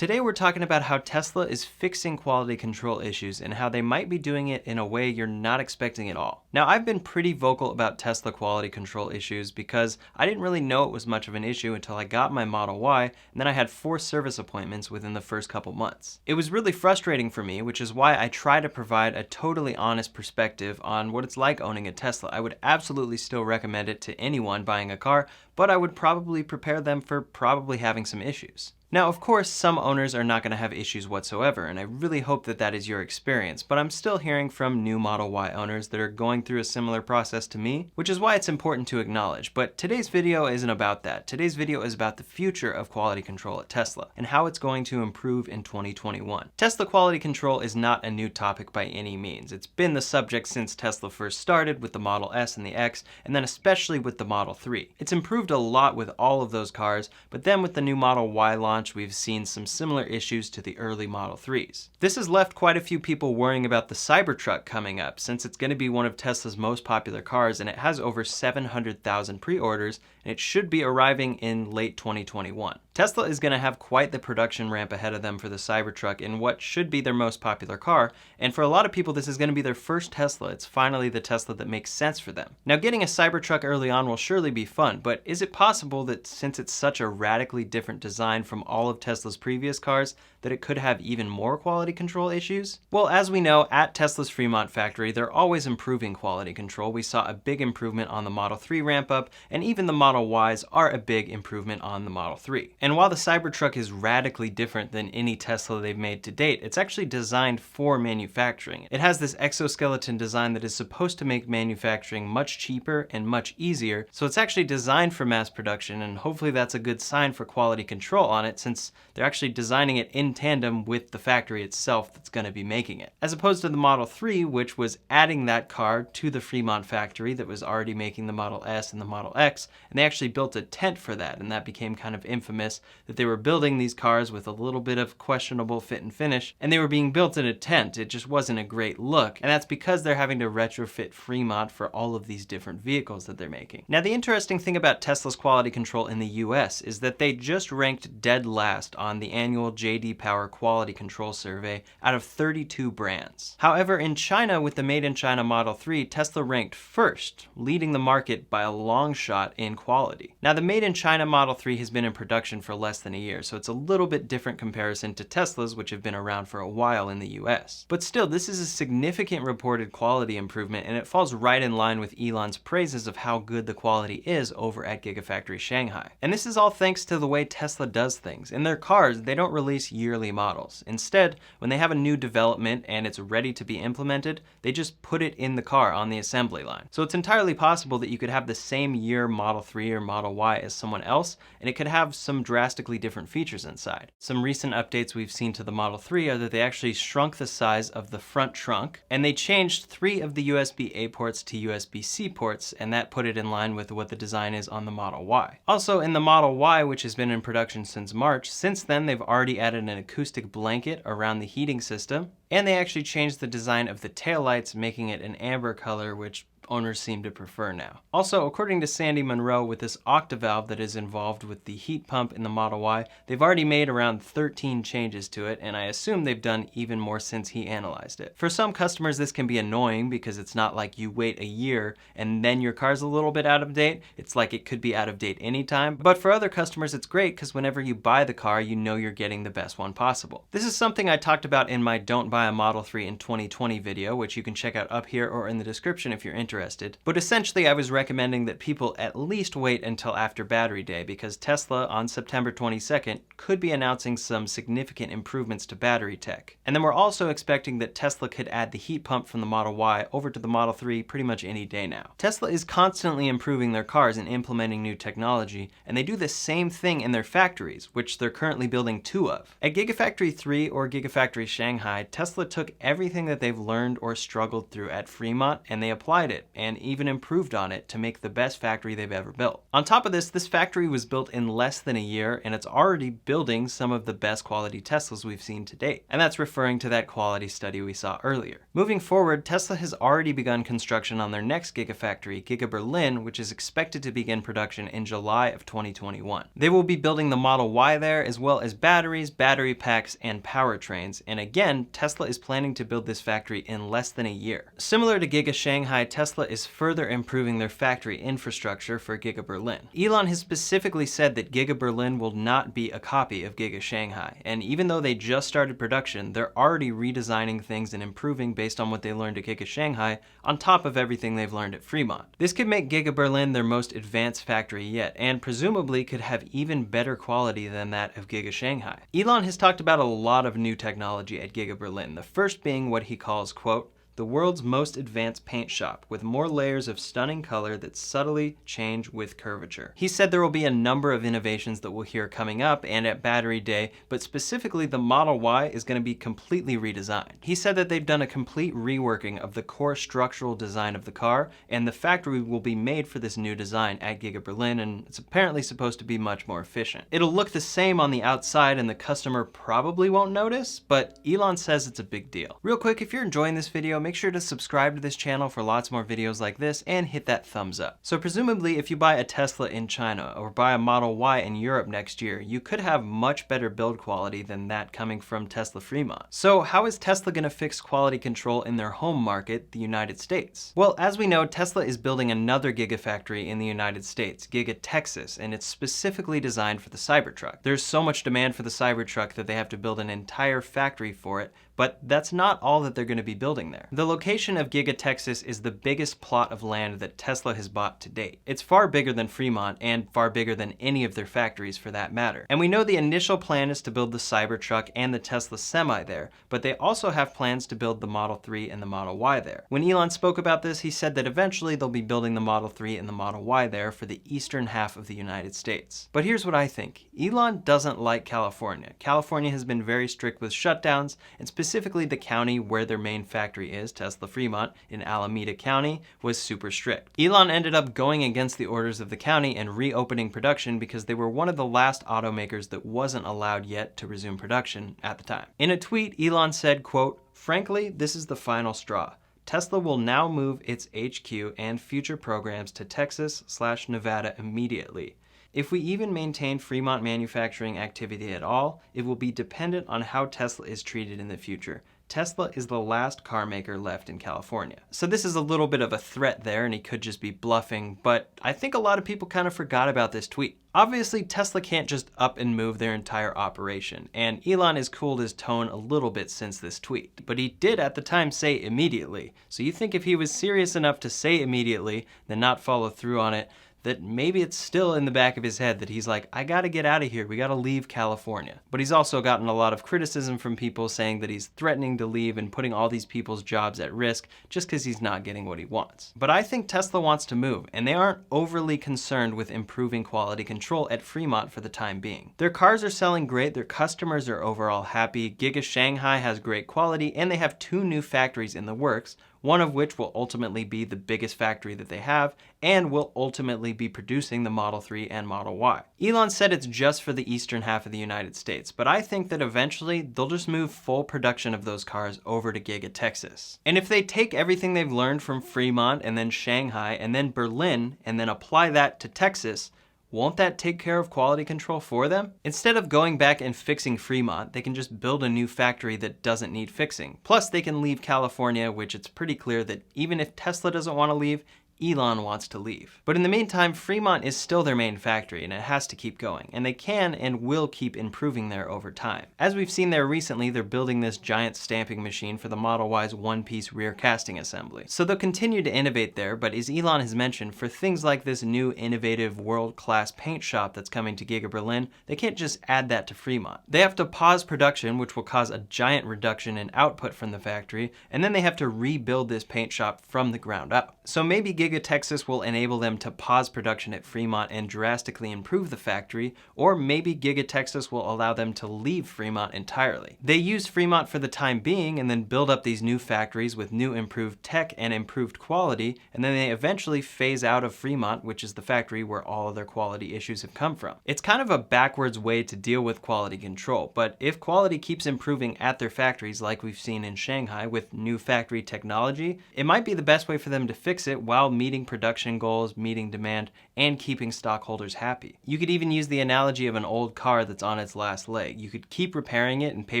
Today we're talking about how Tesla is fixing quality control issues and how they might be doing it in a way you're not expecting at all. Now, I've been pretty vocal about Tesla quality control issues because I didn't really know it was much of an issue until I got my Model Y, and then I had 4 service appointments within the first couple months. It was really frustrating for me, which is why I try to provide a totally honest perspective on what it's like owning a Tesla. I would absolutely still recommend it to anyone buying a car, but I would probably prepare them for probably having some issues. Now, of course, some owners are not going to have issues whatsoever, and I really hope that that is your experience, but I'm still hearing from new Model Y owners that are going through a similar process to me, which is why it's important to acknowledge. But today's video isn't about that. Today's video is about the future of quality control at Tesla and how it's going to improve in 2021. Tesla quality control is not a new topic by any means. It's been the subject since Tesla first started with the Model S and the X, and then especially with the Model 3. It's improved a lot with all of those cars, but then with the new Model Y launch, we've seen some similar issues to the early Model 3s. This has left quite a few people worrying about the Cybertruck coming up, since it's going to be one of Tesla's most popular cars and it has over 700,000 pre-orders, and it should be arriving in late 2021. Tesla is going to have quite the production ramp ahead of them for the Cybertruck in what should be their most popular car, and for a lot of people this is going to be their first Tesla. It's finally the Tesla that makes sense for them. Now, getting a Cybertruck early on will surely be fun, but is it possible that since it's such a radically different design from all of Tesla's previous cars, that it could have even more quality control issues? Well, as we know, at Tesla's Fremont factory, they're always improving quality control. We saw a big improvement on the Model 3 ramp up, and even the Model Ys are a big improvement on the Model 3. And while the Cybertruck is radically different than any Tesla they've made to date, it's actually designed for manufacturing. It has this exoskeleton design that is supposed to make manufacturing much cheaper and much easier, so it's actually designed for mass production, and hopefully that's a good sign for quality control on it, since they're actually designing it in tandem with the factory itself that's going to be making it. As opposed to the Model 3, which was adding that car to the Fremont factory that was already making the Model S and the Model X, and they actually built a tent for that, and that became kind of infamous that they were building these cars with a little bit of questionable fit and finish, and they were being built in a tent. It just wasn't a great look, and that's because they're having to retrofit Fremont for all of these different vehicles that they're making. Now, the interesting thing about Tesla's quality control in the US is that they just ranked dead last on the annual J.D. Power Quality Control Survey out of 32 brands. However, in China, with the Made in China Model 3, Tesla ranked first, leading the market by a long shot in quality. Now, the Made in China Model 3 has been in production for less than a year, so it's a little bit different comparison to Tesla's, which have been around for a while in the US. But still, this is a significant reported quality improvement, and it falls right in line with Elon's praises of how good the quality is over at Gigafactory Shanghai. And this is all thanks to the way Tesla does things. In their cars, they don't release yearly models. Instead, when they have a new development and it's ready to be implemented, they just put it in the car on the assembly line. So it's entirely possible that you could have the same year Model 3 or Model Y as someone else, and it could have some drastically different features inside. Some recent updates we've seen to the Model 3 are that they actually shrunk the size of the front trunk, and they changed 3 of the USB-A ports to USB-C ports, and that put it in line with what the design is on the Model Y. Also, in the Model Y, which has been in production since March, since then they've already added an acoustic blanket around the heating system, and they actually changed the design of the taillights, making it an amber color, which owners seem to prefer now. Also, according to Sandy Monroe, with this octavalve that is involved with the heat pump in the Model Y, they've already made around 13 changes to it, and I assume they've done even more since he analyzed it. For some customers, this can be annoying because it's not like you wait a year and then your car's a little bit out of date. It's like it could be out of date anytime. But for other customers, it's great because whenever you buy the car, you know you're getting the best one possible. This is something I talked about in my Don't Buy a Model 3 in 2020 video, which you can check out up here or in the description if you're interested. But essentially, I was recommending that people at least wait until after Battery Day, because Tesla on September 22nd could be announcing some significant improvements to battery tech. And then we're also expecting that Tesla could add the heat pump from the Model Y over to the Model 3 pretty much any day now. Tesla is constantly improving their cars and implementing new technology, and they do the same thing in their factories, which they're currently building 2 of. At Gigafactory 3 or Gigafactory Shanghai, Tesla took everything that they've learned or struggled through at Fremont and they applied it. and even improved on it to make the best factory they've ever built. On top of this factory was built in less than a year, and it's already building some of the best quality Teslas we've seen to date. And that's referring to that quality study we saw earlier. Moving forward, Tesla has already begun construction on their next Gigafactory, Giga Berlin, which is expected to begin production in July of 2021. They will be building the Model Y there, as well as batteries, battery packs, and powertrains. And again, Tesla is planning to build this factory in less than a year. Similar to Giga Shanghai, Tesla is further improving their factory infrastructure for Giga Berlin. Elon has specifically said that Giga Berlin will not be a copy of Giga Shanghai. And even though they just started production, they're already redesigning things and improving based on what they learned at Giga Shanghai, on top of everything they've learned at Fremont. This could make Giga Berlin their most advanced factory yet, and presumably could have even better quality than that of Giga Shanghai. Elon has talked about a lot of new technology at Giga Berlin, the first being what he calls, quote, the world's most advanced paint shop, with more layers of stunning color that subtly change with curvature. He said there will be a number of innovations that we'll hear coming up and at Battery Day, but specifically the Model Y is going to be completely redesigned. He said that they've done a complete reworking of the core structural design of the car, and the factory will be made for this new design at Giga Berlin, and it's apparently supposed to be much more efficient. It'll look the same on the outside, and the customer probably won't notice, but Elon says it's a big deal. Real quick, if you're enjoying this video, make sure to subscribe to this channel for lots more videos like this and hit that thumbs up. So presumably if you buy a Tesla in China or buy a Model Y in Europe next year, you could have much better build quality than that coming from Tesla Fremont. So how is Tesla going to fix quality control in their home market, the United States? Well, as we know, Tesla is building another Gigafactory in the United States, Giga Texas, and it's specifically designed for the Cybertruck. There's so much demand for the Cybertruck that they have to build an entire factory for it, but that's not all that they're going to be building there. The location of Giga Texas is the biggest plot of land that Tesla has bought to date. It's far bigger than Fremont and far bigger than any of their factories for that matter. And we know the initial plan is to build the Cybertruck and the Tesla Semi there, but they also have plans to build the Model 3 and the Model Y there. When Elon spoke about this, he said that eventually they'll be building the Model 3 and the Model Y there for the eastern half of the United States. But here's what I think. Elon doesn't like California. California has been very strict with shutdowns, and specifically the county where their main factory is, Tesla Fremont in Alameda County, was super strict. Elon ended up going against the orders of the county and reopening production because they were one of the last automakers that wasn't allowed yet to resume production at the time. In a tweet, Elon said, quote, frankly, this is the final straw. Tesla will now move its HQ and future programs to Texas/Nevada immediately. If we even maintain Fremont manufacturing activity at all, it will be dependent on how Tesla is treated in the future. Tesla is the last car maker left in California. So this is a little bit of a threat there, and he could just be bluffing, but I think a lot of people kind of forgot about this tweet. Obviously, Tesla can't just up and move their entire operation, and Elon has cooled his tone a little bit since this tweet, but he did at the time say immediately. So you think if he was serious enough to say immediately, then not follow through on it, that maybe it's still in the back of his head that he's like, I gotta get out of here, we gotta leave California. But he's also gotten a lot of criticism from people saying that he's threatening to leave and putting all these people's jobs at risk just because he's not getting what he wants. But I think Tesla wants to move, and they aren't overly concerned with improving quality control at Fremont for the time being. Their cars are selling great, their customers are overall happy, Giga Shanghai has great quality, and they have 2 new factories in the works, one of which will ultimately be the biggest factory that they have and will ultimately be producing the Model 3 and Model Y. Elon said it's just for the eastern half of the United States, but I think that eventually they'll just move full production of those cars over to Giga Texas. And if they take everything they've learned from Fremont and then Shanghai and then Berlin and then apply that to Texas, won't that take care of quality control for them? Instead of going back and fixing Fremont, they can just build a new factory that doesn't need fixing. Plus, they can leave California, which it's pretty clear that even if Tesla doesn't want to leave, Elon wants to leave. But in the meantime, Fremont is still their main factory and it has to keep going, and they can and will keep improving there over time. As we've seen there recently, they're building this giant stamping machine for the Model Y's one-piece rear casting assembly. So they'll continue to innovate there, but as Elon has mentioned, for things like this new innovative world-class paint shop that's coming to Giga Berlin, they can't just add that to Fremont. They have to pause production, which will cause a giant reduction in output from the factory, and then they have to rebuild this paint shop from the ground up. So maybe Giga Giga Texas will enable them to pause production at Fremont and drastically improve the factory, or maybe Giga Texas will allow them to leave Fremont entirely. They use Fremont for the time being and then build up these new factories with new improved tech and improved quality, and then they eventually phase out of Fremont, which is the factory where all of their quality issues have come from. It's kind of a backwards way to deal with quality control, but if quality keeps improving at their factories like we've seen in Shanghai with new factory technology, it might be the best way for them to fix it while meeting production goals, meeting demand, and keeping stockholders happy. You could even use the analogy of an old car that's on its last leg. You could keep repairing it and pay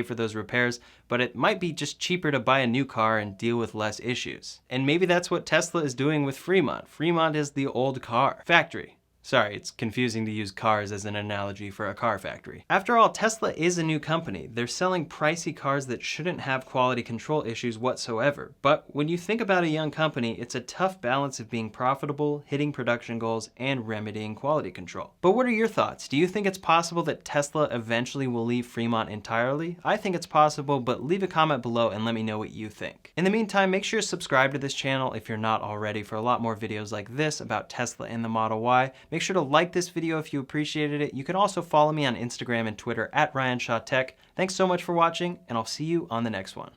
for those repairs, but it might be just cheaper to buy a new car and deal with less issues. And maybe that's what Tesla is doing with Fremont. Fremont is the old car factory. Sorry, it's confusing to use cars as an analogy for a car factory. After all, Tesla is a new company. They're selling pricey cars that shouldn't have quality control issues whatsoever. But when you think about a young company, it's a tough balance of being profitable, hitting production goals, and remedying quality control. But what are your thoughts? Do you think it's possible that Tesla eventually will leave Fremont entirely? I think it's possible, but leave a comment below and let me know what you think. In the meantime, make sure to subscribe to this channel if you're not already for a lot more videos like this about Tesla and the Model Y. Make sure to like this video if you appreciated it. You can also follow me on Instagram and Twitter at RyanShawTech. Thanks so much for watching, and I'll see you on the next one.